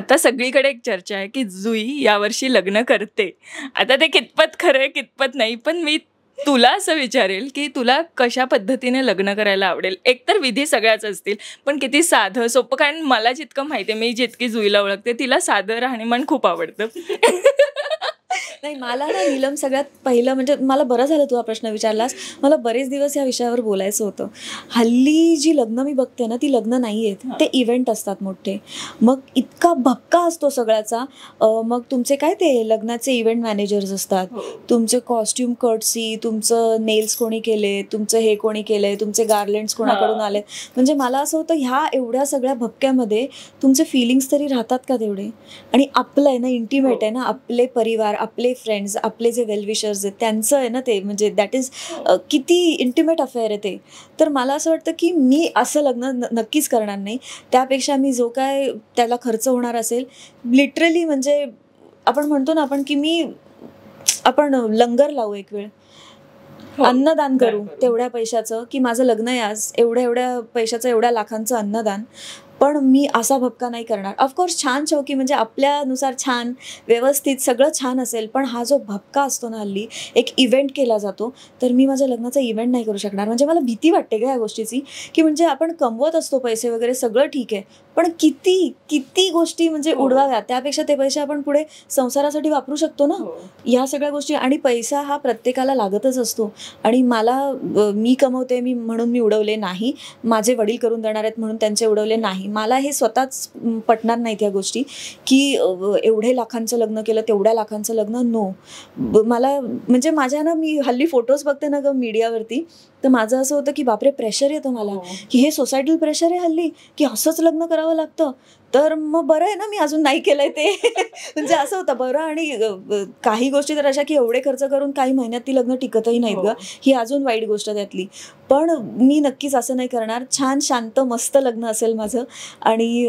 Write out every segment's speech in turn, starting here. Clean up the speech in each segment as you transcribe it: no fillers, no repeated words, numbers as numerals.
आता सगळीकडे एक चर्चा आहे की जुई यावर्षी लग्न करते. आता ते कितपत खरं आहे, कितपत नाही. पण मी तुला असं विचारेल की तुला कशा पद्धतीने लग्न करायला आवडेल? एकतर विधी सगळ्याच असतील, पण किती साधं, सोपं? कारण मला जितकं माहिती आहे, मी जितकी जुईला ओळखते, तिला साधं राहणीमान खूप आवडतं. नाही, मला ना नीलम सगळ्यात पहिलं म्हणजे मला बरं झालं तू हा प्रश्न विचारलास. मला बरेच दिवस या विषयावर बोलायचं होतं. हल्ली जी लग्न मी बघते ना, ती लग्न नाही आहेत, ते इव्हेंट असतात मोठे. मग इतका भपका असतो सगळ्याचा. मग तुमचे काय ते लग्नाचे इव्हेंट मॅनेजर्स असतात, तुमचे कॉस्ट्युम कर्टसी, तुमचं नेल्स कोणी केले, तुमचं हे कोणी केलंय, तुमचे गार्लंड्स कोणाकडून आले. म्हणजे मला असं होतं, ह्या एवढ्या सगळ्या भपक्यामध्ये तुमचे फिलिंग्स तरी राहतात का तेवढे? आणि आपलं आहे ना, इंटिमेट आहे ना, आपले परिवार, आपले फ्रेंड्स, आपले जे वेलविशर्स आहेत त्यांचं आहे ना ते, म्हणजे दॅट इज किती इंटिमेट अफेअर आहे ते. तर मला असं वाटतं की मी असं लग्न नक्कीच करणार नाही. त्यापेक्षा मी जो काय त्याला खर्च होणार असेल, लिटरली म्हणजे आपण म्हणतो ना आपण की आपण लंगर लावू एक वेळ, अन्नदान करू तेवढ्या पैशाचं, की माझं लग्न आहे आज, एवढ्या पैशाचं, एवढ्या लाखांचं अन्नदान. पण मी असा भपका नाही करणार. ऑफकोर्स छान चौकी म्हणजे आपल्यानुसार छान व्यवस्थित सगळं छान असेल, पण हा जो भपका असतो ना हल्ली, एक इव्हेंट केला जातो, तर मी माझ्या लग्नाचा इव्हेंट नाही करू शकणार. म्हणजे मला भीती वाटते का या गोष्टीची, की म्हणजे आपण कमवत असतो पैसे वगैरे सगळं ठीक आहे, पण किती किती गोष्टी म्हणजे उडवाव्या, त्यापेक्षा ते पैसे आपण पुढे संसारासाठी वापरू शकतो ना, या सगळ्या गोष्टी. आणि पैसा हा प्रत्येकाला लागतच असतो. आणि मी कमवते म्हणून मी उडवले नाही, माझे वडील करून देणार आहेत म्हणून त्यांचे उडवले नाही. मला हे स्वतःच पटणार नाहीत या गोष्टी, की एवढे लाखांचं लग्न केलं, तेवढ्या लाखांचं लग्न. नो. मला म्हणजे माझ्या ना, मी हल्ली फोटोज बघते ना ग मीडियावरती, तर माझं असं होतं की बापरे, प्रेशर येतं मला, की हे सोसायटल प्रेशर आहे हल्ली, की असंच लग्न करावं लागतं. तर मग बरं आहे ना मी अजून नाही केलंय ते. म्हणजे असं होतं बरं. आणि काही गोष्टी तर अशा की एवढे खर्च करून काही महिन्यात ती लग्न टिकतही नाहीत ग, ही अजून वाईट गोष्ट त्यातली. पण मी नक्कीच असं नाही करणार. छान शांत मस्त लग्न असेल माझं, आणि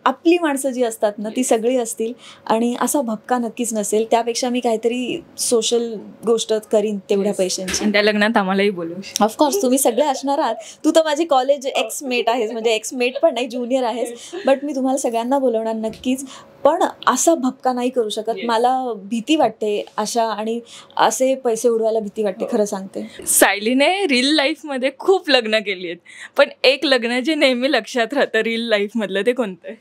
आपली माणसं जी असतात ना ती सगळी असतील, आणि असा भपका नक्कीच नसेल. त्यापेक्षा मी काहीतरी सोशल गोष्ट करीन तेवढ्या पैशांची. त्या लग्नात आम्हालाही बोलू. ऑफकोर्स तुम्ही सगळे असणार आहात. तू तर माझी कॉलेज एक्समेट आहेस, म्हणजे एक्समेट पण नाही, ज्युनियर आहेस. बट मी तुम्हाला सगळ्यांना बोलवणार नक्कीच. पण असा भपका नाही करू शकत. मला भीती वाटते अशा, आणि असे पैसे उडवायला भीती वाटते, खरं सांगते. सायलीने रील लाईफमध्ये खूप लग्न केली आहेत, पण एक लग्न जे नेहमी लक्षात राहतं रील लाईफमधलं, ते कोणतं आहे?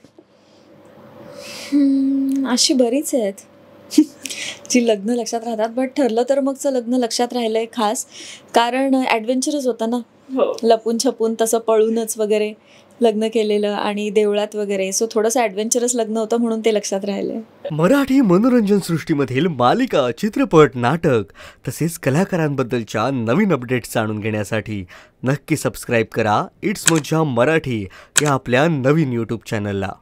अशी बरीच आहेत जी लग्न लक्षात राहतात, बट ठरलं तर मगचं लग्न लक्षात राहिलंय खास, कारण ॲडव्हेंचरस होतं ना, लपून छपून तसं पळूनच वगैरे लग्न केलेलं, आणि देवळात वगैरे. सो थोडंसं ॲडव्हेंचरस लग्न होतं म्हणून ते लक्षात राहिलंय. मराठी मनोरंजन सृष्टीमधील मालिका, चित्रपट, नाटक तसेच कलाकारांबद्दलच्या नवीन अपडेट्स जाणून घेण्यासाठी नक्की सबस्क्राईब करा इट्स मज्जा मराठी या आपल्या नवीन यूट्यूब चॅनलला.